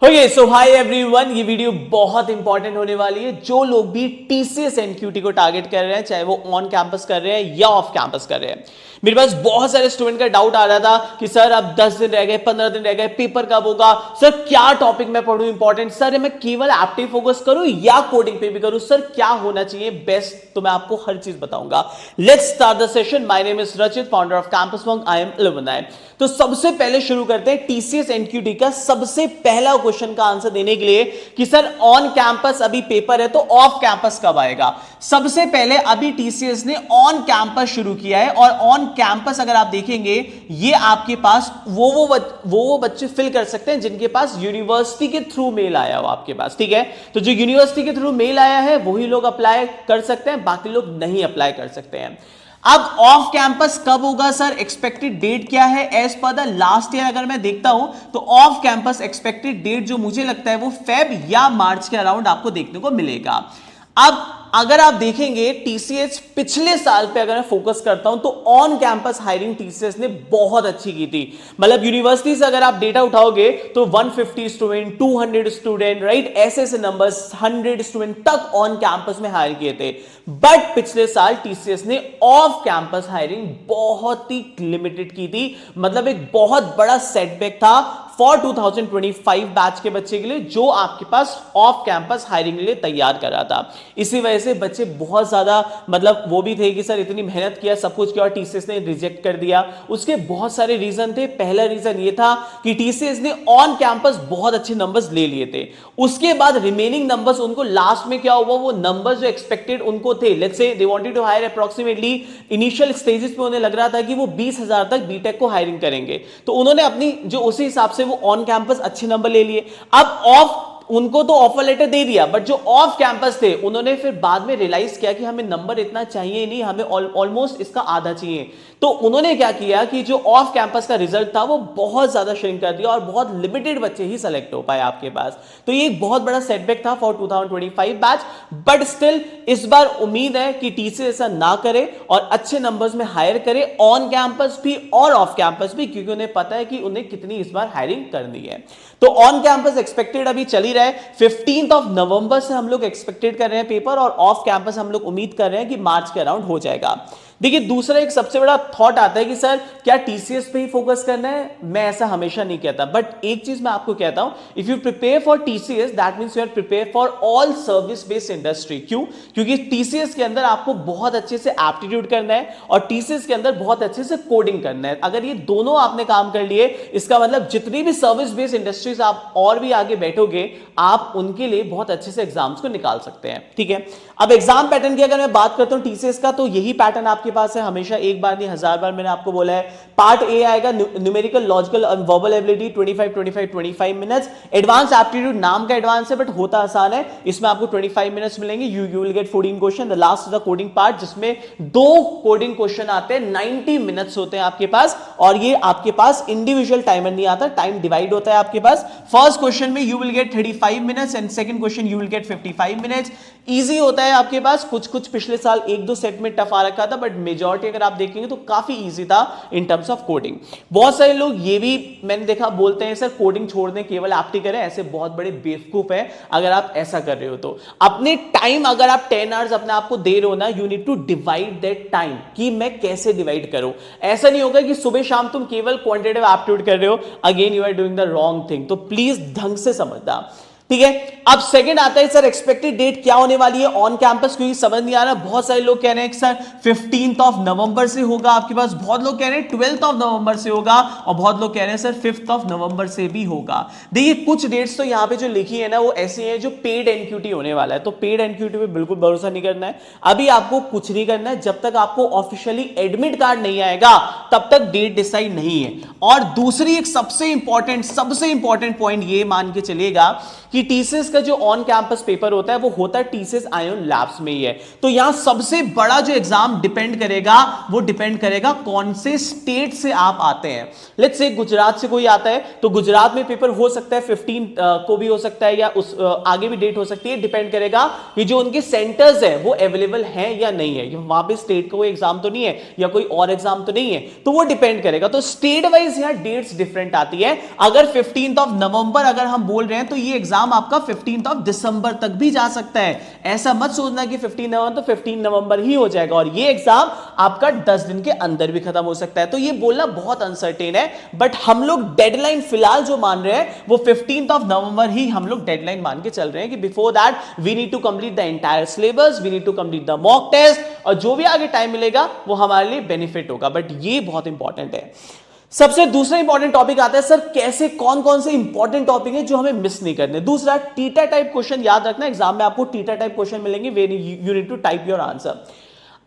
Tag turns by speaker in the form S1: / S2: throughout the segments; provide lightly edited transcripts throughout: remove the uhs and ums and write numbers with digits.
S1: Okay so hi everyone, ये video बहुत important होने वाली है। जो लोग भी टीसीएस एनक्यूटी को टारगेट कर रहे हैं, चाहे वो ऑन कैंपस कर रहे हैं या ऑफ कैंपस कर रहे हैं। मेरे पास बहुत सारे स्टूडेंट का डाउट आ रहा था कि सर अब 10 दिन रह गए, 15 दिन रह गए, पेपर कब होगा, सर क्या टॉपिक मैं पढ़ूं इंपॉर्टेंट, सर मैं केवल एप्टिव फोकस करूं या कोडिंग पे भी करूं, सर क्या होना चाहिए बेस्ट, तो मैं आपको हर चीज बताऊंगा। Let's start the session. My name is Rachit, founder of Campus Monk. I am alumni. तो सबसे पहले शुरू करते हैं टीसीएस एनक्यूटी का सबसे पहला क्वेश्चन का आंसर देने के लिए कि सर ऑन कैंपस अभी पेपर है तो ऑफ कैंपस कब आएगा। सबसे पहले अभी टीसीएस ने ऑन कैंपस शुरू किया है और ऑन कैंपस अगर आप देखेंगे ये आपके पास वो बच्चे फिल कर सकते हैं जिनके पास यूनिवर्सिटी के थ्रू मेल आया हो आपके पास, ठीक है। तो जो यूनिवर्सिटी के थ्रू मेल आया है वही लोग अप्लाई कर सकते हैं, बाकी लोग नहीं अप्लाई कर सकते हैं। अब ऑफ कैंपस कब होगा सर, एक्सपेक्टेड डेट क्या है। As per the last year अगर मैं देखता हूं तो ऑफ कैंपस एक्सपेक्टेड डेट जो मुझे लगता है वो फेब या मार्च के अराउंड आपको देखने को मिलेगा। अब अगर आप देखेंगे टीसीएस पिछले साल पे अगर मैं फोकस करता हूं तो ऑन कैंपस हायरिंग टीसीएस ने बहुत अच्छी की थी। मतलब यूनिवर्सिटी से अगर आप डेटा उठाओगे तो 150 स्टूडेंट, 200 स्टूडेंट, राइट, ऐसे ऐसे नंबर्स 100 स्टूडेंट तक ऑन कैंपस में हायर किए थे। बट पिछले साल टीसीएस ने ऑफ कैंपस हायरिंग बहुत ही लिमिटेड की थी। मतलब एक बहुत बड़ा सेटबैक था फॉर 2025 बैच के बच्चे के लिए जो आपके पास ऑफ कैंपस हायरिंग के लिए तैयार कर रहा था। इसी वजह से बच्चे बहुत ज्यादा मतलब वो भी थे कि सर इतनी मेहनत किया, सब कुछ किया और टीसीएस ने रिजेक्ट कर दिया। उसके बहुत सारे रीजन थे। पहला रीजन ये था कि टीसीएस ने ऑन कैंपस बहुत अच्छे नंबर्स ले लिए थे। उसके बाद रिमेनिंग नंबर्स उनको लास्ट में क्या हुआ, वो नंबर्स जो एक्सपेक्टेड उनको थे, let's say they wanted to hire approximately, initial stages पे उन्हें लग रहा था कि वो 20,000 तक बीटेक को हायरिंग करेंगे, तो उन्होंने अपनी जो उसी हिसाब से वो ऑन कैंपस अच्छे नंबर ले लिए। अब ऑफ उनको तो ऑफर लेटर दे दिया, बट जो ऑफ कैंपस थे उन्होंने फिर बाद में रियलाइज किया कि हमें नंबर इतना चाहिए नहीं, हमें ऑलमोस्ट इसका आधा चाहिए। तो उन्होंने क्या किया कि जो ऑफ कैंपस का रिजल्ट था वो बहुत ज्यादा श्रिंक कर दिया और बहुत लिमिटेड बच्चे ही सेलेक्ट हो पाए आपके पास। तो ये एक बहुत बड़ा सेटबैक था फॉर 2025 बैच। बट स्टिल इस बार उम्मीद है कि टीसीएस ऐसा ना करे और अच्छे नंबर्स में हायर करे, ऑन कैंपस भी और ऑफ कैंपस भी, क्योंकि उन्हें पता है कि उन्हें कितनी इस बार हायरिंग करनी है। तो ऑन कैंपस एक्सपेक्टेड अभी चली रहा है 15 नवंबर से हम लोग एक्सपेक्टेड कर रहे हैं पेपर, और ऑफ कैंपस हम लोग उम्मीद कर रहे हैं कि मार्च के अराउंड हो जाएगा। देखिए दूसरा एक सबसे बड़ा थॉट आता है कि सर क्या टीसीएस पे ही फोकस करना है। मैं ऐसा हमेशा नहीं कहता, बट एक चीज मैं आपको कहता हूं, if you prepare for TCS that means you are prepare for all service based industry. क्यों? क्योंकि टीसीएस के अंदर आपको बहुत अच्छे से एप्टीट्यूड करना है और टीसीएस के अंदर बहुत अच्छे से कोडिंग करना है। अगर ये दोनों आपने काम कर लिए, इसका मतलब जितनी भी सर्विस बेस्ड इंडस्ट्रीज आप और भी आगे बैठोगे, आप उनके लिए बहुत अच्छे से एग्जाम्स को निकाल सकते हैं, ठीक है। अब एग्जाम पैटर्न की अगर मैं बात करता हूं टीसीएस का, तो यही पैटर्न आपके पास है हमेशा, एक बार नहीं 1000 बार मैंने आपको बोला है। पार्ट ए आएगा numerical, logical and verbal ability 25 minutes. Advance aptitude नाम का एडवांस है बट होता आसान है, इसमें आपको 25 मिनट्स मिलेंगे। You will gate 14 question. The last is the coding part जिसमें 2 कोडिंग क्वेश्चन आते हैं, 90 मिनट्स होते हैं आपके पास, और ये आपके पास इंडिविजुअल टाइमर नहीं आता, टाइम डिवाइड होता है आपके पास। फर्स्ट क्वेश्चन में you will gate 35 minutes and second question you will gate 55 minutes. Easy होता है आपके पास। कुछ पिछले साल 1-2 सेट में टफ आ रखा था, बट मेजॉरिटी अगर आप देखेंगे तो काफी इजी था इन टर्म्स ऑफ कोडिंग। बहुत सारे लोग ये भी मैंने देखा बोलते हैं सर कोडिंग छोड़ दें, केवल एप्टी करें। ऐसे बहुत बड़े बेवकूफ है अगर आप ऐसा कर रहे हो। तो अपने टाइम अगर आप 10 आवर्स अपने आप को दे रहे हो ना, you need to divide that time कि मैं कैसे डिवाइड करूं। ऐसा नहीं होगा कि सुबह शाम तुम केवल क्वांटिटेटिव एप्टीट्यूड कर रहे हो, again you are doing the wrong thing. तो प्लीज ढंग से समझना, ठीक है। अब सेकंड आता है सर एक्सपेक्टेड डेट क्या होने वाली है ऑन कैंपस, क्योंकि समझ नहीं आ रहा। बहुत सारे लोग कह रहे हैं कि सर 15 नवंबर से होगा आपके पास, बहुत लोग कह रहे हैं 12 नवंबर से होगा, और बहुत लोग कह रहे हैं सर 5 नवंबर से भी होगा। देखिए कुछ डेट्स तो यहां पे जो लिखी है ना वो ऐसी है जो पेड एनक्यूटी होने वाला है, तो पेड एनक्यूटी पे बिल्कुल भरोसा नहीं करना है। अभी आपको कुछ नहीं करना है, जब तक आपको ऑफिशियली एडमिट कार्ड नहीं आएगा तब तक डेट डिसाइड नहीं है। और दूसरी एक सबसे इंपॉर्टेंट पॉइंट ये मान के चलिएगा कि टीसीएस का जो ऑन कैंपस पेपर होता है वो होता है टीसीएस आयोन लैब्स में ही है। तो यहां सबसे बड़ा जो एग्जाम डिपेंड करेगा वो डिपेंड करेगा कौन से स्टेट से आप आते हैं। लेट्स से गुजरात से कोई आता है तो गुजरात में पेपर हो सकता है 15 को भी हो सकता है या उस आगे भी डेट हो सकती है, डिपेंड करेगा कि जो उनके सेंटर्स है वो अवेलेबल हैं या नहीं है, वहां पे स्टेट का कोई एग्जाम तो नहीं है या कोई और एग्जाम तो नहीं है, तो वो डिपेंड करेगा। तो स्टेट वाइज यहां डेट्स डिफरेंट आती है। अगर 15 ऑफ नवंबर अगर हम बोल रहे हैं तो ये एग्जाम आपका 15 ऑफ दिसंबर तक भी जा सकता है। ऐसा मत सोचना कि 15 नवंबर तो 15 नवंबर ही हो जाएगा, और ये एग्जाम आपका 10 दिन के अंदर भी खत्म हो सकता है। तो ये बोलना बहुत अनसर्टेन है, बट हम लोग डेडलाइन फिलहाल जो मान रहे हैं वो 15 ऑफ नवंबर ही हम लोग डेडलाइन मान के चल रहे हैं कि before that we need to complete the entire syllabus, we need to complete the mock test, और जो भी आगे टाइम मिलेगा वो हमारे लिए बेनिफिट होगा। बट ये बहुत इंपॉर्टेंट है। सबसे दूसरा इंपॉर्टेंट टॉपिक आता है सर कैसे कौन कौन से इंपॉर्टेंट टॉपिक है जो हमें मिस नहीं करने। दूसरा टीटा टाइप क्वेश्चन याद रखना, एग्जाम में आपको टीटा टाइप क्वेश्चन मिलेंगे, where you need to type your answer.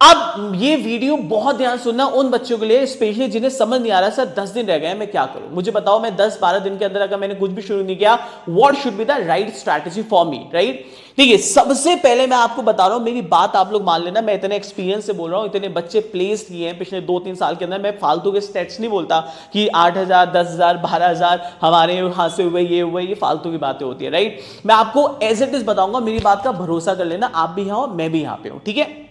S1: अब ये वीडियो बहुत ध्यान सुनना उन बच्चों के लिए स्पेशली जिन्हें समझ नहीं आ रहा सर 10 दिन रह गए मैं क्या करूं, मुझे बताओ मैं 10-12 दिन के अंदर अगर मैंने कुछ भी शुरू नहीं किया, what should be the right strategy for me, right. देखिए सबसे पहले मैं आपको बता रहा हूं, मेरी बात आप लोग मान लेना, मैं इतने एक्सपीरियंस से बोल रहा हूं, इतने बच्चे प्लेस किए हैं पिछले 2-3 साल के अंदर, मैं फालतू के स्टेट्स नहीं बोलता कि 8,000 10,000 12,000 हमारे यहां से हुए ये फालतू की बातें होती है, राइट। मैं आपको एज इट इज बताऊंगा, मेरी बात का भरोसा कर लेना, आप भी यहां हो मैं भी यहां पे हूं, ठीक है।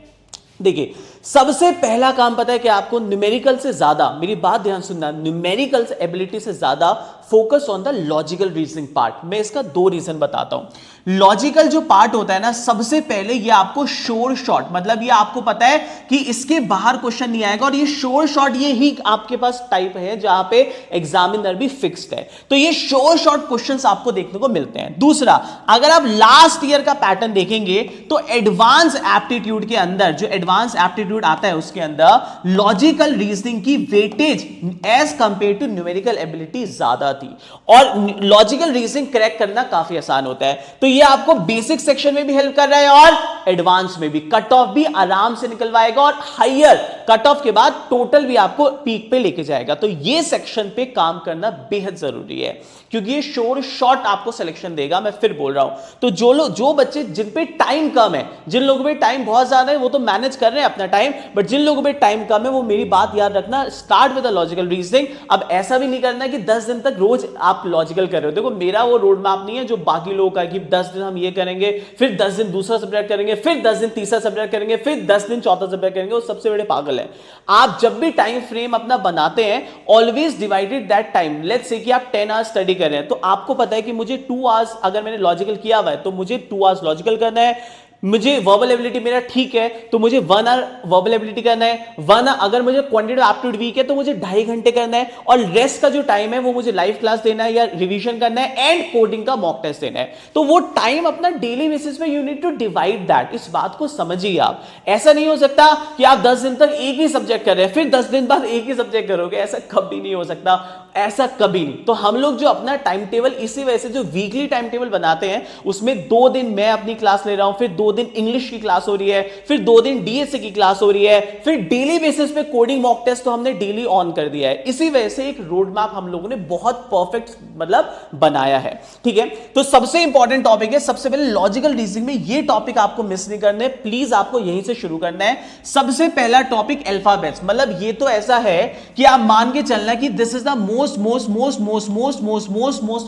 S1: देखिए सबसे पहला काम पता है कि आपको न्यूमेरिकल से ज्यादा, मेरी बात ध्यान सुनना, न्यूमेरिकल एबिलिटी से ज्यादा focus on the logical reasoning part. मैं इसका 2 रीजन बताता हूं। लॉजिकल जो पार्ट होता है ना, सबसे पहले ये आपको श्योर शॉट, मतलब ये आपको पता है कि इसके बाहर क्वेश्चन नहीं आएगा, और ये श्योर शॉट ये ही आपके पास टाइप है जहां पे एग्जामिनर भी फिक्स्ड है, तो ये श्योर शॉट क्वेश्चंस आपको देखने को मिलते हैं। दूसरा, अगर आप लास्ट ईयर का पैटर्न देखेंगे तो एडवांस एप्टीट्यूड के अंदर, जो एडवांस एप्टीट्यूड आता है उसके अंदर लॉजिकल रीजनिंग की weightage as compare to numerical ability ज्यादा थी, और लॉजिकल रीजनिंग क्रैक करना काफी आसान होता है। तो ये आपको बेसिक सेक्शन में भी हेल्प कर रहा है और एडवांस में भी, कट ऑफ भी आराम से निकलवाएगा, और हायर कट ऑफ के बाद टोटल भी आपको पीक पे लेके जाएगा। तो ये सेक्शन पे काम करना बेहद जरूरी है, क्योंकि ये श्योर शॉट आपको सिलेक्शन देगा। मैं फिर बोल रहा हूं, तो जो बच्चे जिन पे टाइम कम है, जिन लोगों पे टाइम बहुत ज्यादा है वो तो मैनेज कर रहे हैं अपना टाइम, बट जिन लोगों पे टाइम कम है वो, मेरी बात याद रखना, start with the logical reasoning. अब ऐसा भी नहीं करना कि 10 दिन तक रोज आप लॉजिकल कर रहे हो। देखो मेरा वो रोड मैप नहीं है जो बाकी लोगों का, कि 10 दिन हम ये करेंगे, फिर 10 दिन दूसरा सब्जेक्ट करेंगे, फिर 10 दिन तीसरा सब्जेक्ट करेंगे, फिर 10 दिन चौथा सब्जेक्ट करेंगे। वो सबसे बड़े पागल है। आप जब भी टाइम फ्रेम अपना बनाते हैं, always divided that time. Let's say कि आप 10 आवर्स स्टडी कर रहे हैं, तो आपको पता है कि मुझे 2 आवर्स अगर मैंने लॉजिकल किया हुआ है तो मुझे 2 आवर्स लॉजिकल करना है। मुझे वर्बल एबिलिटी मेरा ठीक है तो मुझे 1 आवर वर्बल एबिलिटी करना है। 1 अगर मुझे क्वांटिटेटिव एप्टीट्यूड वीक है तो मुझे 2.5 घंटे करना है, और रेस्ट का जो टाइम है वो मुझे लाइव क्लास देना है या रिवीजन करना है, एंड कोडिंग का मॉक टेस्ट देना है। तो वो टाइम अपना डेली बेसिस पे you need to divide that. इस बात को समझिए आप। ऐसा नहीं हो सकता कि आप 10 दिन तक एक ही सब्जेक्ट कर रहे हैं फिर 10 दिन बाद एक ही सब्जेक्ट करोगे, ऐसा कभी नहीं हो सकता, ऐसा कभी नहीं। तो हम लोग जो अपना टाइम टेबल, इसी वजह से जो वीकली टाइम टेबल बनाते हैं उसमें 2 दिन मैं अपनी क्लास ले रहा हूं, फिर 2 दिन इंग्लिश की क्लास हो रही है, फिर 2 दिन डीएसए की क्लास हो रही है, फिर डेली बेसिस पे कोडिंग मॉक टेस्ट तो हमने डेली ऑन कर दिया है। इसी वजह से एक रोड मैप हम लोगों ने बहुत परफेक्ट मतलब बनाया है, ठीक है। तो सबसे इंपॉर्टेंट टॉपिक है, सबसे पहले लॉजिकल रीजनिंग में ये टॉपिक आपको मिस नहीं करने, प्लीज आपको यहीं से शुरू करना है। सबसे पहला टॉपिक अल्फाबेट्स, मतलब ये तो ऐसा है कि आप मान के चलना कि this is the most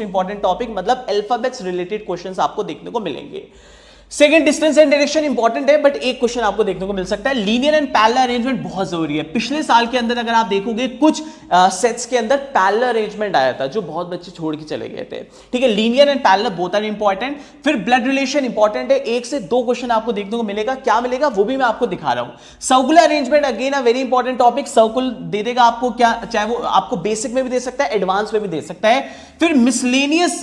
S1: important topic, मतलब अल्फाबेट्स रिलेटेड क्वेश्चंस आपको देखने को मिलेंगे। Second, distance and direction important है, बट एक क्वेश्चन आपको देखने को मिल सकता है। लीनियर एंड पैरेलल अरेंजमेंट बहुत जरूरी है। पिछले साल के अंदर अगर आप देखोगे कुछ सेट्स के अंदर पैरेलल अरेंजमेंट आया था जो बहुत बच्चे छोड़ के चले गए थे, ठीक है। Linear and parallel both are important. फिर ब्लड रिलेशन इंपॉर्टेंट है, 1 से 2 क्वेश्चन आपको देखने को मिलेगा। क्या मिलेगा वो भी मैं आपको दिखा रहा हूं। Circular arrangement again a very important topic, circle दे देगा आपको, क्या चाहे वो आपको बेसिक में भी दे सकता है, एडवांस में भी दे सकता है। फिर मिसलेनियस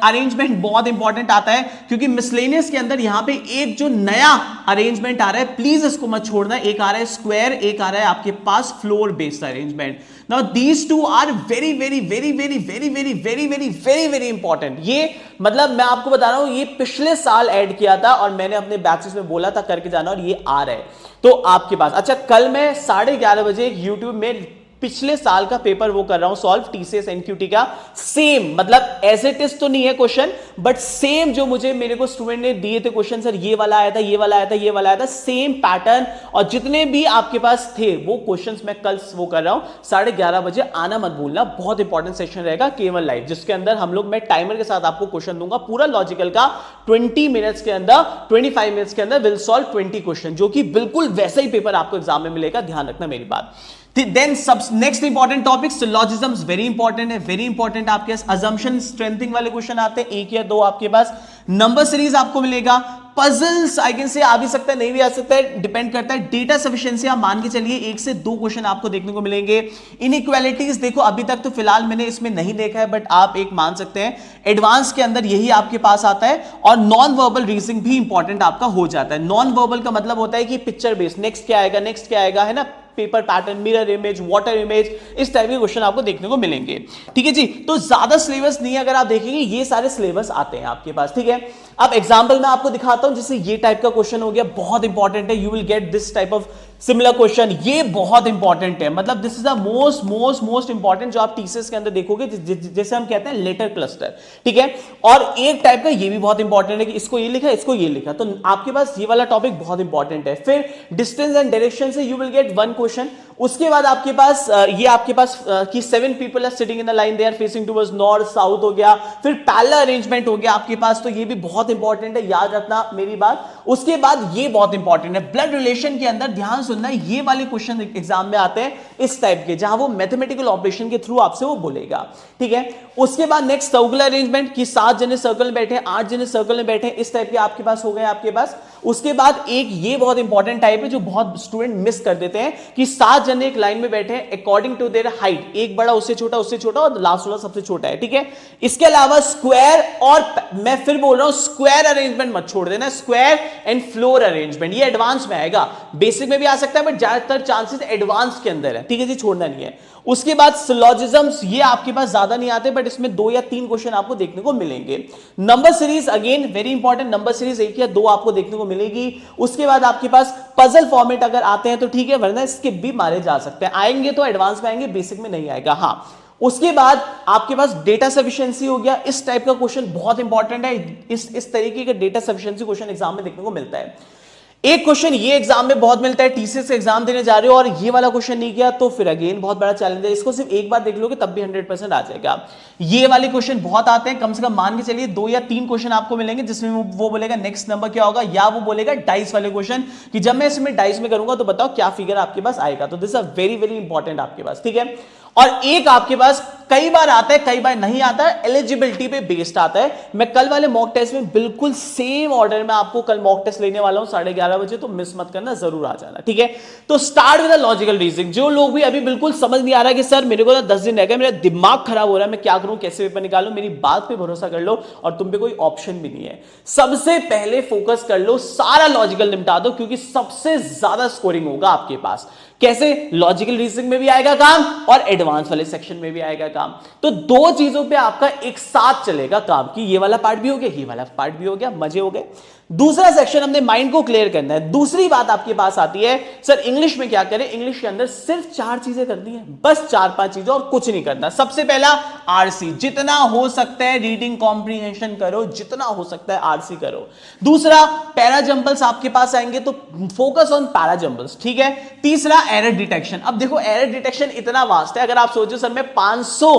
S1: अरेंजमेंट बहुत इंपॉर्टेंट आता है, क्योंकि मिसलेनियस के अंदर यहां पे एक जो नया अरेंजमेंट आ रहा है, प्लीज इसको मत छोड़ना। एक आ रहा है स्क्वायर, एक आ रहा है आपके पास floor based arrangement. Now these two are very very very very very very very very very very important. ये मतलब मैं आपको बता रहा हूं, ये पिछले साल ऐड किया था और मैंने अपने बैचेस में बोला था करके जाना, और ये आ रहा है तो आपके पास। अच्छा, कल मैं 11:30 बजे यूट्यूब में पिछले साल का पेपर वो कर रहा हूं सॉल्व, टीसीएस एनक्यूटी का सेम, मतलब एज इट इज तो नहीं है क्वेश्चन, बट सेम जो मुझे मेरे को स्टूडेंट ने दिए थे क्वेश्चन, सर ये वाला आया था, ये वाला आया था, ये वाला आया था, सेम पैटर्न, और जितने भी आपके पास थे वो क्वेश्चंस मैं कल वो कर रहा हूं 11:30 बजे, आना मत भूलना, बहुत इंपॉर्टेंट सेशन रहेगा केवल लाइव, जिसके अंदर हम लोग, मैं टाइमर के साथ आपको क्वेश्चन दूंगा पूरा लॉजिकल का, 20 मिनट्स के अंदर, 25 मिनट्स के अंदर विल सॉल्व 20 क्वेश्चन, जो कि बिल्कुल वैसा ही पेपर आपको एग्जाम में मिलेगा, ध्यान रखना मेरी बात। देन सब next important topic syllogisms, very important है, वेरी इंपॉर्टेंट। आपके पास अजम्पशन स्ट्रेंथिंग वाले क्वेश्चन आते हैं, एक या दो आपके पास, नंबर सीरीज आपको मिलेगा, पजल्स आई कैन से आ भी सकता है, नहीं भी आ सकता है, डिपेंड करता है, डेटा सफिशिएंसी आप मान के चलिए 1 से 2 क्वेश्चन आपको देखने को मिलेंगे। इनइक्वालिटीज देखो अभी तक तो फिलहाल मैंने इसमें नहीं देखा है, बट आप एक मान सकते हैं एडवांस के अंदर यही आपके पास आता है, और नॉन वर्बल रीजनिंग भी इंपॉर्टेंट आपका हो जाता है। नॉन वर्बल का मतलब होता है कि पिक्चर बेस्ड, नेक्स्ट क्या आएगा, नेक्स्ट क्या आएगा, है ना, paper pattern, mirror image, water image, इस टाइप के क्वेश्चन आपको देखने को मिलेंगे। ठीक है जी, तो ज्यादा सिलेबस नहीं है, अगर आप देखेंगे ये सारे सिलेबस आते हैं आपके पास। ठीक है, अब एग्जांपल मैं आपको दिखाता हूं, जैसे ये टाइप का क्वेश्चन हो गया, बहुत इंपॉर्टेंट है, you will get this type of similar question, ये बहुत इंपॉर्टेंट है, मतलब this is the most important जो आप टीसीएस के अंदर देखोगे, जैसे हम कहते हैं लेटर क्लस्टर। ठीक है, और एक टाइप का ये भी बहुत इंपॉर्टेंट है कि इसको ये लिखा, इसको ये लिखा, तो आपके पास ये वाला टॉपिक बहुत इंपॉर्टेंट है। फिर डिस्टेंस एंड डायरेक्शन से यू विल गेट 1 क्वेश्चन। उसके बाद आपके पास ये आपके पास कि 7 people are sitting in the line, they are facing towards north south हो गया। फिर पैरेलल अरेंजमेंट हो गया आपके पास, तो ये भी बहुत इंपॉर्टेंट है, याद रखना मेरी बात। उसके बाद ये बहुत इंपॉर्टेंट है, ब्लड रिलेशन के अंदर ध्यान सुनना, ये वाले क्वेश्चन एग्जाम में आते हैं इस टाइप के, जहां वो मैथमेटिकल ऑपरेशन के थ्रू आपसे वो बोलेगा। ठीक है, उसके बाद नेक्स्ट सर्कुलर अरेंजमेंट कि 7 जने सर्कल में बैठे, 8 जने सर्कल में बैठे, इस टाइप के आपके पास हो गए आपके पास। उसके बाद एक ये बहुत इंपॉर्टेंट टाइप है जो बहुत स्टूडेंट मिस कर देते हैं कि 7 जने एक लाइन में बैठे हैं अकॉर्डिंग टू देयर हाइट, एक बड़ा उससे छोटा और लास्ट वाला सबसे छोटा है। ठीक है, इसके अलावा स्क्वायर, और मैं फिर बोल रहा हूं स्क्वायर अरेंजमेंट मत छोड़ देना, स्क्वायर एंड फ्लोर अरेंजमेंट, ये एडवांस में आएगा, बेसिक में भी आ सकता है, बट ज्यादातर चांसेस एडवांस के अंदर है। ठीक है जी, छोड़ना नहीं है। उसके बाद सिलोजिज्म्स, ये आपके पास ज्यादा नहीं आते, बट इसमें 2 या 3 क्वेश्चन आपको देखने को मिलेंगे। Number series again very important, number series 1 या 2 आपको देखने को मिलेगी। उसके बाद आपके पास पजल फॉर्मेट अगर आते हैं तो ठीक है, वरना स्किप भी मारे जा सकते हैं, आएंगे तो एडवांस में आएंगे, बेसिक में नहीं आएगा। हाँ, उसके बाद आपके पास डेटा सफिशिएंसी हो गया, इस टाइप का क्वेश्चन बहुत इंपॉर्टेंट है, इस तरीके का डेटा सफिशिएंसी क्वेश्चन एग्जाम में देखने को मिलता है। एक क्वेश्चन ये एग्जाम में बहुत मिलता है, टीसीएस एग्जाम देने जा रहे हो और ये वाला क्वेश्चन नहीं किया तो फिर अगेन बहुत बड़ा चैलेंज है, इसको सिर्फ एक बार देख लोगे तब भी 100% आ जाएगा। ये वाले क्वेश्चन बहुत आते हैं, कम से कम मान के चलिए 2 या 3 क्वेश्चन आपको मिलेंगे जिसमें वो बोलेगा नेक्स्ट नंबर क्या होगा, या वो बोलेगा डाइस वाले क्वेश्चन कि जब मैं इसमें डाइस में करूंगा तो बताओ क्या फिगर आपके पास आएगा। तो this are very very important आपके पास। ठीक है, और एक आपके पास कई बार आता है कई बार नहीं आता है, एलिजिबिलिटी पे बेस्ड आता है। मैं कल वाले मॉक टेस्ट में बिल्कुल सेम ऑर्डर में आपको कल मॉक टेस्ट लेने वाला हूं 11:30 बजे, तो मिस मत करना, जरूर आ जाना। ठीक है, तो start with the logical reasoning. जो लोग भी अभी बिल्कुल समझ नहीं आ रहा कि सर मेरे को 10 दिन रह गए, मेरा दिमाग खराब हो रहा है, मैं क्या करूं, कैसे पेपर निकालूं, मेरी बात पे भरोसा कर लो और तुम पे कोई ऑप्शन भी नहीं है। सबसे पहले फोकस कर लो, सारा लॉजिकल निपटा दो, क्योंकि सबसे ज्यादा स्कोरिंग होगा आपके पास। कैसे, लॉजिकल रीजनिंग में भी आएगा काम और एडवांस वाले सेक्शन में भी आएगा काम, तो 2 चीजों पे आपका एक साथ चलेगा काम, कि ये वाला पार्ट भी हो गया, ये वाला पार्ट भी हो गया, मजे हो गए। दूसरा सेक्शन हमने माइंड को क्लियर करना है। दूसरी बात आपके पास आती है, सर इंग्लिश में क्या करें, इंग्लिश के अंदर सिर्फ 4 चीजें करनी है, बस 4-5 चीजें और कुछ नहीं करना। सबसे पहला आरसी, जितना हो सकता है रीडिंग कॉम्प्रीहेंशन करो, जितना हो सकता है आरसी करो। दूसरा पैराजंबल्स आपके पास आएंगे तो फोकस ऑन पैराजंबल्स। ठीक है, तीसरा एरर डिटेक्शन। अब देखो एरर डिटेक्शन इतना वास्ट है, अगर आप सोचो सर मैं 500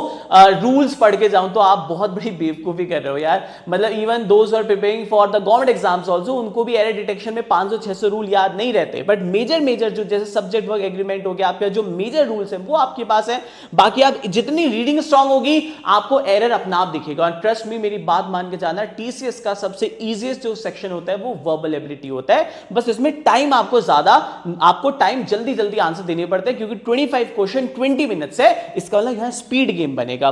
S1: रूल्स पढ़ के जाऊं तो आप बहुत बड़ी बेवकूफी कर रहे हो यार। मतलब even those are preparing for the government exams also, उनको भी एरर डिटेक्शन में 500-600 रूल याद नहीं रहते, बट मेजर जो जैसे सब्जेक्ट वर्क एग्रीमेंट हो गया, आपके जो मेजर रूल्स हैं वो आपके पास है। बाकी आप जितनी रीडिंग स्ट्रांग होगी आपको एरर अपना आप दिखेगा। और ट्रस्ट मी, मेरी बात मान के जाना, टीसीएस का सबसे इजीएस्ट जो सेक्शन होता है वो वर्बल एबिलिटी होता है। बस इसमें टाइम आपको टाइम जल्दी आंसर देने पड़ते हैं, क्योंकि 25 क्वेश्चन 20 मिनट्स है, इसका मतलब यहां स्पीड गेम बनेगा।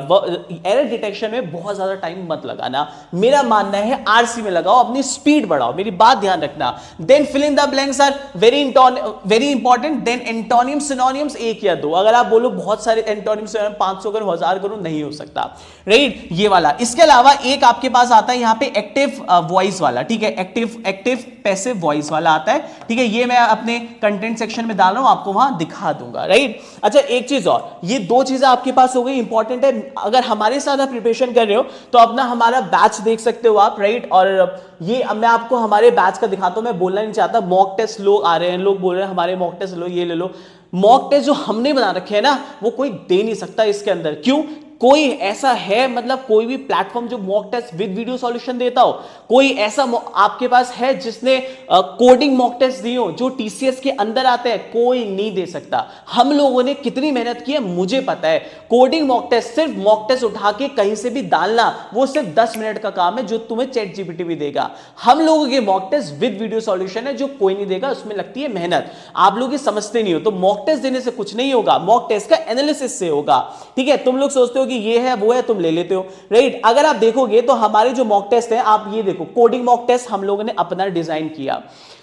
S1: एरर डिटेक्शन में बहुत ज्यादा टाइम मत लगाना, मेरा मानना है आरसी में लगाओ, अपनी स्पीड बढ़ाओ, मेरी बात ध्यान रखना। Then fill in the blanks are very important. Then antonym synonyms एक या दो, अगर आप बोलो बहुत सारे एंटोनिम सिनोनिम 500 करो 1000 करो नहीं हो सकता, राइट, ये वाला। इसके अलावा एक आपके पास आता है यहां पे एक्टिव वॉइस वाला, ठीक है, एक्टिव पैसिव वॉइस वाला आता है, ठीक है, ये मैं अपने कंटेंट सेक्शन में डाल रहा हूं, आपको वहां दिखा दूंगा, राइट। अच्छा एक चीज और, ये दो चीजें आपके पास हो गई इंपॉर्टेंट है। अगर हमारे साथ आप प्रिपरेशन कर रहे हो तो अपना हमारा बैच देख सकते हो आप, राइट। और ये मैं आपको हमारे बैच का दिखाता हूं, मैं बोलना नहीं चाहता, मॉक टेस्ट लोग आ रहे हैं, लोग बोल रहे हैं हमारे मॉक टेस्ट लो, ये ले लो। मॉक टेस्ट जो हमने बना रखे हैं ना वो कोई दे नहीं सकता इसके अंदर। क्यों? कोई ऐसा है, मतलब कोई भी प्लेटफॉर्म जो mock test with video solution देता हो, कोई ऐसा आपके पास है जिसने कोडिंग मॉक टेस्ट दी हो जो टीसीएस के अंदर आते हैं? कोई नहीं दे सकता। हम लोगों ने कितनी मेहनत की है मुझे पता है। कोडिंग मॉक टेस्ट, सिर्फ मॉक टेस्ट उठा के कहीं से भी डालना, वो सिर्फ 10 मिनट का काम है जो तुम्हें चैट जीपीटी भी देगा। हम लोगों के mock test with video solution है जो कोई नहीं देगा, उसमें लगती है मेहनत, आप लोग ये समझते नहीं हो। तो मॉक टेस्ट देने से कुछ नहीं होगा, मॉक टेस्ट का एनालिसिस से होगा, ठीक है। तुम लोग सोचते हो कि ये है वो है, तुम ले लेते हो, राइट। अगर आप देखोगे तो हमारे जो मॉक टेस्ट है, आप ये देखो, कोडिंग मॉक टेस्ट हम लोगों ने अपना डिजाइन किया।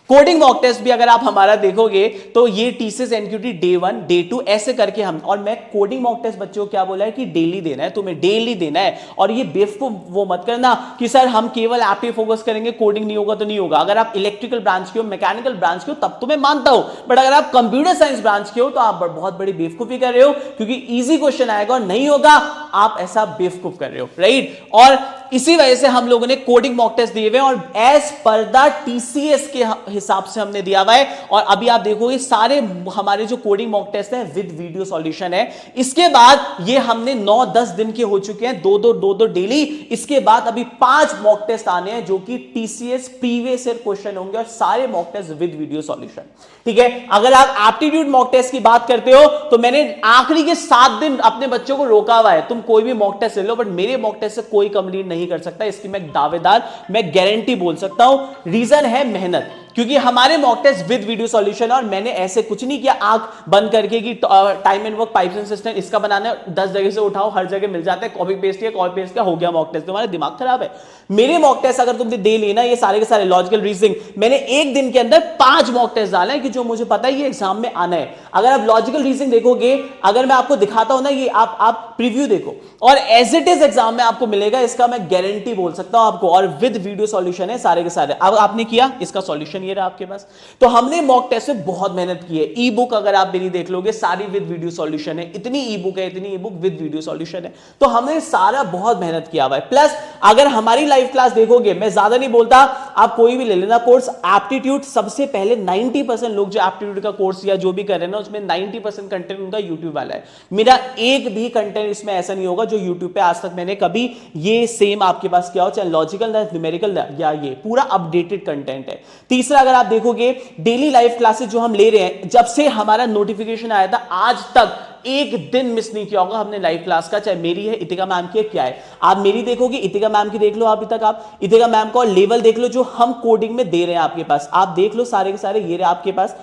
S1: कोडिंग मॉक टेस्ट भी अगर आप हमारा देखोगे तो ये टीसीएस एनक्यूटी डे 1 डे 2 ऐसे करके हम, और मैं कोडिंग मॉक टेस्ट बच्चों को क्या बोला है कि डेली देना है, तुम्हें डेली देना है। और ये बेवकूफ वो मत करना कि सर हम केवल ऐप पे फोकस करेंगे, कोडिंग नहीं होगा तो नहीं होगा। अगर आप इलेक्ट्रिकल ब्रांच के हो, मैकेनिकल ब्रांच के हो, तब तो मैं मानता हूं, बट अगर आप कंप्यूटर साइंस ब्रांच के हो तो आप बहुत बड़ी बेवकूफी कर रहे हो, क्योंकि इजी क्वेश्चन आएगा और नहीं होगा, आप ऐसा बेवकूफ कर रहे हो, राइट। और इसी वजह से हम लोगों ने कोडिंग मॉक टेस्ट दिए हुए और एज पर द टीसीएस के हिसाब से हमने दिया हुआ है। और अभी आप देखोगे सारे हमारे जो कोडिंग मॉक टेस्ट है विद वीडियो सॉल्यूशन है। इसके बाद ये हमने 9-10 दिन के हो चुके हैं, दो डेली। इसके बाद अभी 5 मॉक टेस्ट आने हैं जो कि टीसीएस प्रीवियस ईयर क्वेश्चन होंगे, और सारे mock test with video solution, ठीक है। अगर आप एप्टीट्यूड मॉक टेस्ट की बात करते हो तो मैंने आखिरी के 7 दिन अपने बच्चों को रोका हुआ है, तुम कोई भी मॉक टेस्ट ले लो, बट मेरे मॉक टेस्ट से कोई कंप्लीट नहीं कर सकता, इसकी मैं दावेदार, मैं गारंटी बोल सकता हूं। रीजन है मेहनत, क्योंकि हमारे mock test with video solution, और मैंने ऐसे कुछ नहीं किया आंख बंद करके कि time and work pipes and system इसका बनाना है, 10 जगह से उठाओ, हर जगह मिल जाता है, कॉपी पेस्ट किया, कॉपी पेस्ट किया, हो गया मॉक टेस्ट। तुम्हारा दिमाग खराब है। मेरे मॉक टेस्ट अगर तुमने दे लेना, ये सारे के सारे लॉजिकल रीजनिंग, मैंने एक दिन के अंदर 5 मॉक टेस्ट डाले कि जो मुझे पता है ये एग्जाम में आना है। अगर आप लॉजिकल रीजनिंग देखोगे, अगर मैं आपको दिखाता हूं ना, ये आप प्रीव्यू देखो, और एज इट इज एग्जाम में आपको मिलेगा, इसका मैं गारंटी बोल सकता हूं आपको। और विद वीडियो सॉल्यूशन है सारे के सारे। अब आपने किया, इसका सॉल्यूशन ये रहा आपके पास। तो हमने मॉक टेस्ट में बहुत मेहनत की है। ई बुक अगर आप मेरी देख लोगे, सारी विद वीडियो सॉल्यूशन है, इतनी ई बुक है, इतनी ई बुक विद वीडियो सॉल्यूशन है। तो हमने सारा बहुत मेहनत किया हुआ है। प्लस अगर हमारी लाइव क्लास देखोगे, मैं ज्यादा नहीं बोलता, आप कोई भी ले लेना कोर्स, एप्टीट्यूड सबसे पहले 90% लोग जो एप्टीट्यूड का कोर्स या जो भी कर रहे हैं ना, उसमें 90% कंटेंट उनका यूट्यूब वाला है। मेरा एक भी कंटेंट इसमें ऐसा नहीं होगा जो यूट्यूब पे आज तक मैंने कभी ये सेम आपके पास किया हो, चाहे लॉजिकल न्यूमेरिकल या ये पूरा अपडेटेड कंटेंट है। तीसरा, अगर आप देखोगे डेली लाइव क्लासेस जो हम ले रहे हैं, जब से हमारा नोटिफिकेशन आया था आज तक एक दिन मिस नहीं किया होगा हमने लाइव क्लास का, चाहे मेरी है, इतिका मैम की है, क्या है। आप मेरी देखोगे, इतिका मैम की देख लो, अभी तक आप इतिका मैम का लेवल देख लो जो हम कोडिंग में दे रहे हैं आपके पास, आप देख लो सारे के सारे ये रहे आपके पास।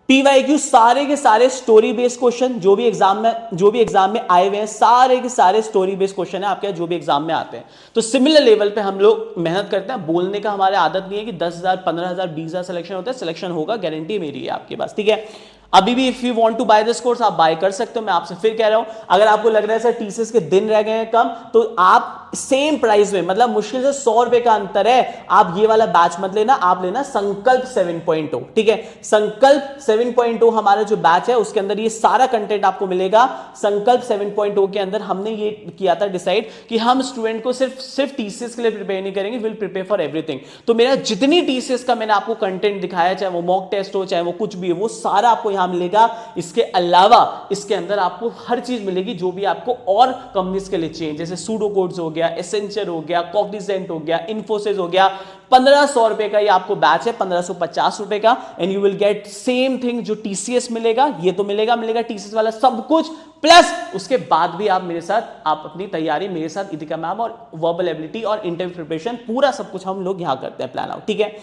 S1: पीवाईक्यू सारे के सारे स्टोरी बेस्ड क्वेश्चन जो भी एग्जाम में आए हुए हैं, सारे के सारे स्टोरी बेस्ड क्वेश्चन है आपके जो भी एग्जाम में आते हैं। तो सिमिलर लेवल पे हम लोग मेहनत करते हैं। बोलने का हमारे आदत नहीं है कि 10,000 15,000 20,000 सिलेक्शन होता है, सिलेक्शन होगा, गारंटी मेरी है आपके पास, ठीक है। अभी भी if you want to buy this course, आप बाय कर सकते हो। मैं आपसे फिर कह रहा हूं, अगर आपको लग रहा है सर टीसीएस के दिन रह गए हैं कम, तो आप सेम प्राइस में, मतलब मुश्किल से 100 रुपए का अंतर है, आप ये वाला बैच मत लेना, आप लेना संकल्प 7.0, ठीक है। संकल्प 7.0 हमारा जो बैच है उसके अंदर ये सारा कंटेंट आपको मिलेगा। संकल्प 7.0 के अंदर हमने ये किया था डिसाइड कि हम स्टूडेंट को सिर्फ टीसीएस के लिए प्रिपेयर नहीं करेंगे, विल प्रिपेयर फॉर एवरीथिंग। तो मेरा जितनी टीसीएस का मैंने आपको कंटेंट दिखाया, चाहे वो मॉक टेस्ट हो, चाहे वो कुछ भी हो, वो सारा आपको यहां मिलेगा। इसके अलावा इसके अंदर आपको हर चीज मिलेगी जो भी आपको और कंपनीज के लिए चाहिए, जैसे सूडो कोड्स हो गया, एसेंचर हो गया, कॉग्निजेंट हो गया, इन्फोसिस हो गया। 1500 रुपए का ये आपको बैच है, 1550 रुपए का, and you will get same thing जो टीसीएस मिलेगा, ये तो मिलेगा टीसीएस वाला सब कुछ, प्लस उसके बाद भी आप मेरे साथ, आप अपनी तैयारी मेरे साथ, इतिका मैम और वर्बल एबिलिटी और इंटरव्यू प्रिपरेशन, पूरा सब कुछ हम लोग यहां करते हैं प्लान आउट, ठीक है।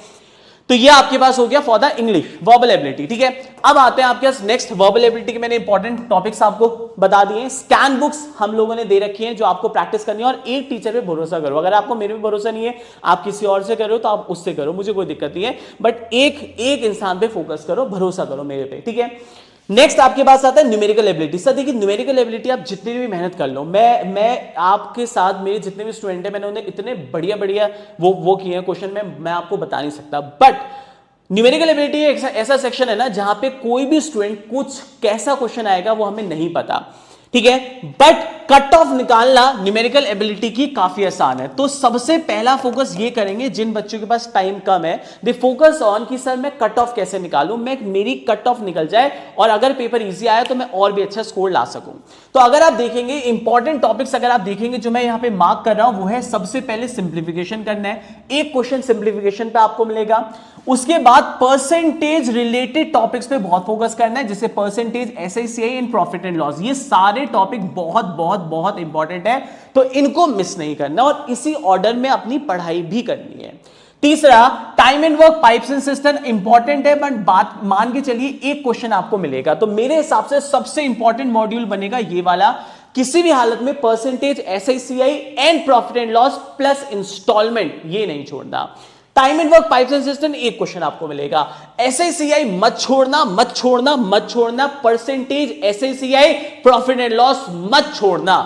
S1: तो ये आपके पास हो गया for the English verbal ability, ठीक है। अब आते हैं आपके पास नेक्स्ट वर्बल एबिलिटी के मैंने इंपॉर्टेंट टॉपिक्स आपको बता दिए। स्कैन बुक्स हम लोगों ने दे रखी हैं जो आपको प्रैक्टिस करनी है, और एक टीचर पे भरोसा करो। अगर आपको मेरे पे भरोसा नहीं है, आप किसी और से करो तो आप उससे करो, मुझे कोई दिक्कत नहीं है, बट एक इंसान पे फोकस करो, भरोसा करो मेरे पे, ठीक है। नेक्स्ट आपके पास आता है न्यूमेरिकल एबिलिटी। सर देखिए, न्यूमेरिकल एबिलिटी आप जितनी भी मेहनत कर लो, मैं आपके साथ मेरे जितने भी स्टूडेंट हैं, मैंने उन्हें इतने बढ़िया बढ़िया वो किए हैं क्वेश्चन में, मैं आपको बता नहीं सकता। बट न्यूमेरिकल एबिलिटी ऐसा सेक्शन है ना जहां पे कोई भी स्टूडेंट कुछ कैसा क्वेश्चन आएगा वो हमें नहीं पता, ठीक है। बट कट ऑफ निकालना न्यूमेरिकल एबिलिटी की काफी आसान है। तो सबसे पहला फोकस ये करेंगे जिन बच्चों के पास टाइम कम है, दे फोकस ऑन कि सर मैं कट ऑफ कैसे निकालूं, मैं मेरी कट ऑफ निकल जाए और अगर पेपर इजी आया तो मैं और भी अच्छा स्कोर ला सकूं। तो अगर आप देखेंगे इंपॉर्टेंट टॉपिक्स, अगर आप देखेंगे जो मैं यहां पे मार्क कर रहा हूं, वो है सबसे पहले सिंप्लीफिकेशन करना है, एक क्वेश्चन सिंप्लीफिकेशन पे आपको मिलेगा। उसके बाद परसेंटेज रिलेटेड टॉपिक्स पे बहुत फोकस करना है, जैसे percentage, SICI and profit and loss. ये सारे टॉपिक बहुत बहुत बहुत इंपॉर्टेंट है, तो इनको मिस नहीं करना और इसी ऑर्डर में अपनी पढ़ाई भी करनी है। तीसरा, time and work pipes and system important है, बट बात मान के चलिए एक क्वेश्चन आपको मिलेगा, तो मेरे हिसाब से सबसे इंपॉर्टेंट मॉड्यूल बनेगा ये वाला। किसी भी हालत में percentage, SICI and profit and loss plus instalment, ये नहीं छोड़ना। Time and work pipes and cistern एक क्वेश्चन आपको मिलेगा। SICI मत छोड़ना, मत छोड़ना, मत छोड़ना। Percentage, SICI, profit and loss मत छोड़ना,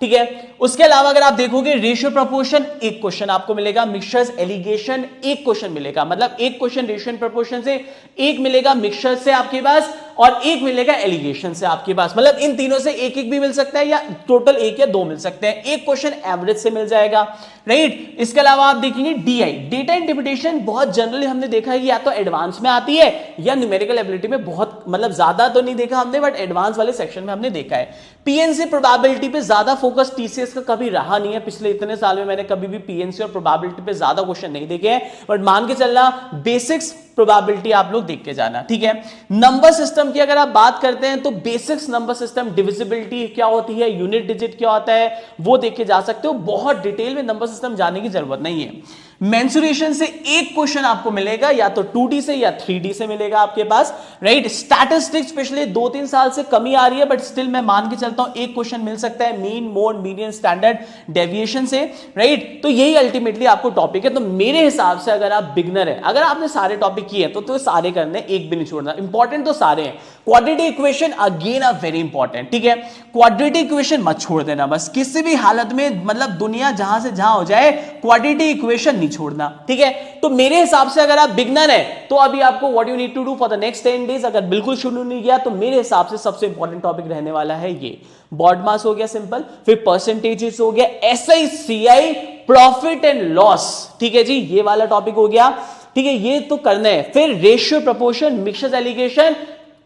S1: ठीक है। उसके अलावा अगर आप देखोगे रेशियो प्रोपोर्शन एक क्वेश्चन आपको मिलेगा, मिक्सचर्स एलिगेशन एक क्वेश्चन मिलेगा, मतलब एक क्वेश्चन रेशियो एंड प्रोपोर्शन से, एक मिलेगा मिक्सचर से आपके पास, और एक मिलेगा एलिगेशन से आपके पास। मतलब इन तीनों से एक एक भी मिल सकता है या टोटल एक या दो मिल सकते हैं। एक क्वेश्चन एवरेज से मिल जाएगा, राइट। इसके अलावा आप देखेंगे DI, डेटा इंटरप्रिटेशन, बहुत जनरली हमने देखा है कि या तो एडवांस में आती है या न्यूमेरिकल एबिलिटी में बहुत, मतलब ज्यादा तो नहीं देखा हमने, बट एडवांस वाले सेक्शन में हमने देखा है। PNC प्रोबेबिलिटी पे ज्यादा फोकस TCS का कभी रहा नहीं है, पिछले इतने साल में मैंने कभी भी PNC और प्रोबेबिलिटी पे ज्यादा क्वेश्चन नहीं देखे हैं, बट मान के चलना बेसिक्स प्रोबेबिलिटी आप लोग देख के जाना, ठीक है। नंबर सिस्टम की अगर आप बात करते हैं तो बेसिक्स नंबर सिस्टम, डिविजिबिलिटी क्या होती है, यूनिट डिजिट क्या होता है, वो देख के जा सकते हो, बहुत डिटेल में नंबर सिस्टम जाने की जरूरत नहीं है। मेंसुरेशन से एक क्वेश्चन आपको मिलेगा, या तो 2D से या 3D से मिलेगा आपके पास, राइट। स्टैटिस्टिक्स पिछले 2-3 साल से कमी आ रही है, बट स्टिल मैं मान के चलता हूं एक क्वेश्चन मिल सकता है mean, mode, median, standard deviation से, राइट। तो यही अल्टीमेटली आपको टॉपिक है। तो मेरे हिसाब से अगर आप बिगनर है, अगर आपने सारे टॉपिक किए हैं तो सारे करने, एक भी नहीं छोड़ना। इंपॉर्टेंट तो सारे हैं। Quadratic equation again a very important, ठीक है। क्वाड्रेटिक इक्वेशन मत छोड़ देना बस, किसी भी हालत में, मतलब दुनिया जहां से जहां हो जाए, क्वाड्रेटिक इक्वेशन नहीं छोड़ना, ठीक है। तो मेरे हिसाब से अगर आप बिगनर है तो अभी आपको what you need to do for the next 10 days, अगर बिल्कुल शुरू नहीं किया तो मेरे हिसाब से सबसे इंपॉर्टेंट टॉपिक रहने वाला है ये बॉड मास हो गया सिंपल, फिर परसेंटेजेस हो गया, SICI, प्रॉफिट एंड लॉस, ठीक है जी, ये वाला टॉपिक हो गया, ठीक है। ये तो करना है। फिर रेशियो प्रोपोर्शन, मिक्सचर्स एलिगेशन,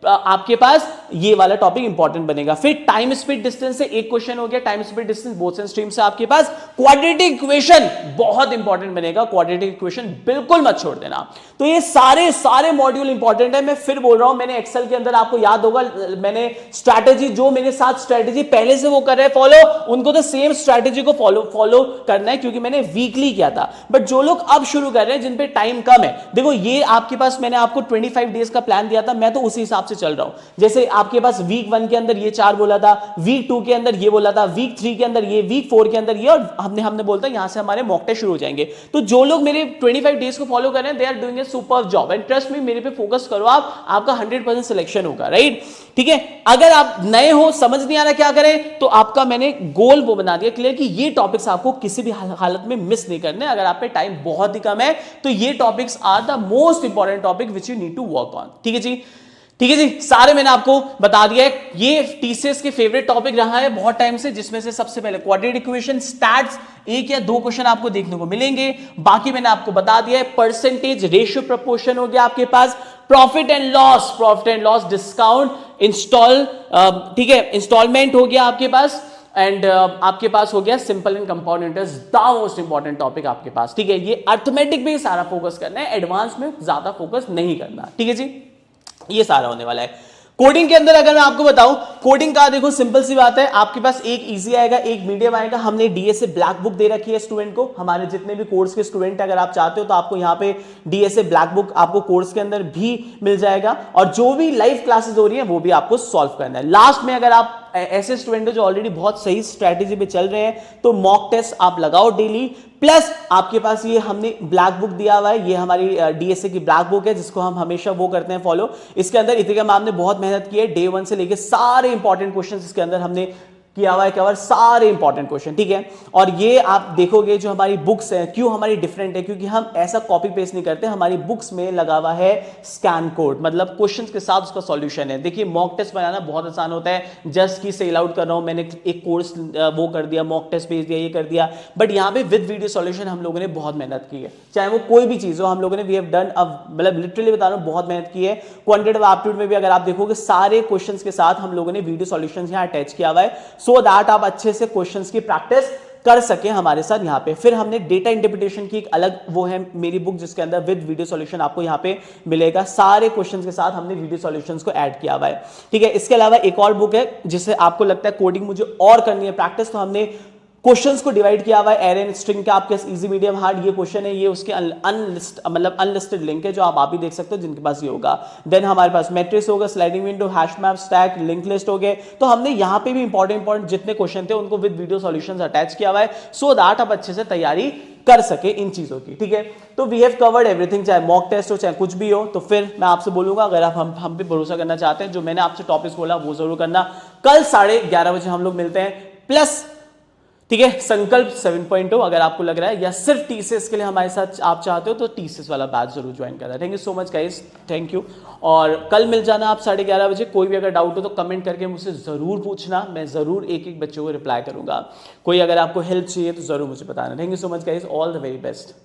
S1: आपके पास ये वाला टॉपिक इंपॉर्टेंट बनेगा। फिर टाइम स्पीड डिस्टेंस से एक क्वेश्चन हो गया, time speed distance both and stream से आपके पास। क्वाड्रेटिक इक्वेशन बहुत इंपॉर्टेंट बनेगा, क्वाड्रेटिक इक्वेशन बिल्कुल मत छोड़ देना। तो ये सारे मॉड्यूल इंपॉर्टेंट है। मैं फिर बोल रहा हूं, मैंने एक्सेल के अंदर आपको याद होगा, मैंने स्ट्रैटेजी, जो मेरे साथ स्ट्रैटेजी पहले से वो कर रहे हैं फॉलो, उनको तो सेम स्ट्रैटेजी को फॉलो करना है, क्योंकि मैंने वीकली किया था। बट जो लोग अब शुरू कर रहे हैं, जिन पे टाइम कम है, देखो ये आपके पास मैंने आपको 25 डेज का प्लान दिया था, मैं तो उसी हिसाब से चल रहा हूं। जैसे आपके पास वीक 1 के अंदर ये 4 बोला था, वीक 2 के अंदर ये बोला था, वीक 3 के अंदर ये, वीक 4 के अंदर ये, और हमने बोलता यहां से हमारे मॉक टेस्ट शुरू हो जाएंगे। तो जो लोग मेरे 25 डेज को फॉलो कर रहे हैं, they are doing a super job, and trust me, मेरे पे फोकस करो आप, आपका 100% सिलेक्शन होगा, राइट, ठीक है। अगर आप नए हो, समझ नहीं आ रहा क्या करें, तो आपका मैंने गोल वो बना दिया क्लियर कि ये टॉपिक्स आपको किसी भी हालत में मिस नहीं करने। अगर आप पे टाइम बहुत ही कम है तो ये topics are the most important topic which you need to work on, ठीक है जी, ठीक है जी। सारे मैंने आपको बता दिया है। ये टीसीएस के फेवरेट टॉपिक रहा है बहुत टाइम से, जिसमें से सबसे पहले क्वाड्रेटिक इक्वेशन, स्टैट्स, एक या दो क्वेश्चन आपको देखने को मिलेंगे। बाकी मैंने आपको बता दिया है, परसेंटेज, रेशियो प्रोपोर्शन हो गया आपके पास, profit and loss, discount, install, ठीक है, इंस्टॉलमेंट हो गया आपके पास, एंड आपके पास हो गया simple and compound interest, the most important topic आपके पास, ठीक है। ये अर्थमेटिक में सारा फोकस करना है, एडवांस में ज्यादा फोकस नहीं करना, ठीक है जी। ये सारा होने वाला है। कोडिंग के अंदर अगर मैं आपको बताऊं, कोडिंग का देखो सिंपल सी बात है, आपके पास एक इजी आएगा एक मीडियम आएगा। हमने डीएसए ब्लैक बुक दे रखी है स्टूडेंट को, हमारे जितने भी कोर्स के स्टूडेंट अगर आप चाहते हो तो आपको यहाँ पे डीएसए ब्लैक बुक आपको कोर्स के अंदर भी मिल जाएगा, और जो भी लाइव क्लासेस हो रही है वो भी आपको सॉल्व करना है। लास्ट में अगर आप ऐसे स्टूडेंट जो ऑलरेडी बहुत सही स्ट्रेटेजी पे चल रहे हैं तो मॉक टेस्ट आप लगाओ डेली, प्लस आपके पास ये हमने ब्लैक बुक दिया हुआ है, ये हमारी डीएसए की ब्लैक बुक है जिसको हम हमेशा वो करते हैं फॉलो। इसके अंदर इतिका मैम ने बहुत मेहनत की है, डे 1 से लेके सारे इंपॉर्टेंट क्वेश्चंस इसके अंदर हमने किया हुआ है कवर, सारे इंपॉर्टेंट क्वेश्चन, ठीक है। और ये आप देखोगे जो हमारी बुक्स है क्यों हमारी डिफरेंट है, क्योंकि हम ऐसा कॉपी पेस्ट नहीं करते, हमारी बुक्स में लगा हुआ है स्कैन कोड, मतलब क्वेश्चंस के साथ उसका सॉल्यूशन है। देखिए मॉक टेस्ट बनाना बहुत आसान होता है, जस्ट की सेल आउट कर रहा हूं मैंने एक कोर्स वो कर दिया, मॉक टेस्ट भेज दिया, ये कर दिया, बट यहाँ पे विद वीडियो सॉल्यूशन हम लोगों ने बहुत मेहनत की है, चाहे वो कोई भी चीज हो हम लोगों ने वी हैव डन, अब मतलब लिटरली बता रहा हूं बहुत मेहनत की है। क्वांटिटेटिव एप्टीट्यूड में भी अगर आप देखोगे सारे क्वेश्चंस के साथ हम लोगों ने वीडियो सॉल्यूशंस यहाँ अटैच किया हुआ है, सो दैट आप अच्छे से क्वेश्चंस की प्रैक्टिस कर सके हमारे साथ यहाँ पे। फिर हमने डेटा इंटरप्रिटेशन की एक अलग वो है मेरी बुक जिसके अंदर विद वीडियो सॉल्यूशन आपको यहाँ पे मिलेगा, सारे क्वेश्चंस के साथ हमने वीडियो सॉल्यूशंस को ऐड किया हुआ है, ठीक है। इसके अलावा एक और बुक है जिससे आपको लगता है कोडिंग मुझे और करनी है प्रैक्टिस, तो हमने क्वेश्चंस को डिवाइड किया हुआ है एरे एंड स्ट्रिंग का, आपके इजी मीडियम हार्ड ये क्वेश्चन है, ये उसके अनलिस्टेड लिंक है जो आप भी देख सकते हो जिनके पास ये होगा। देन हमारे पास मैट्रिक्स होगा, sliding window, hash map, stack, link list हो गए। तो हमने यहाँ पे भी इंपॉर्टेंट जितने क्वेश्चन थे उनको विद वीडियो सॉल्यूशंस अटैच किया हुआ है, सो दैट आप अच्छे से तैयारी कर सके इन चीजों की, ठीक है। तो वी हैव कवर्ड एवरीथिंग, चाहे मॉक टेस्ट हो चाहे कुछ भी हो। तो फिर मैं आपसे बोलूंगा अगर आप हम पे भरोसा करना चाहते हैं, जो मैंने आपसे टॉपिक्स बोला वो जरूर करना। कल 11:30 बजे हम लोग मिलते हैं, प्लस ठीक है संकल्प 7.0 अगर आपको लग रहा है, या सिर्फ टीसीएस के लिए हमारे साथ आप चाहते हो तो टीसीएस वाला बैच जरूर ज्वाइन करना। Thank you so much guys, thank you. और कल मिल जाना आप 11:30 बजे। कोई भी अगर डाउट हो तो कमेंट करके मुझसे जरूर पूछना, मैं जरूर एक एक बच्चों को रिप्लाई करूंगा। कोई अगर आपको हेल्प चाहिए तो जरूर मुझे बताना। Thank you so much guys, all the very best.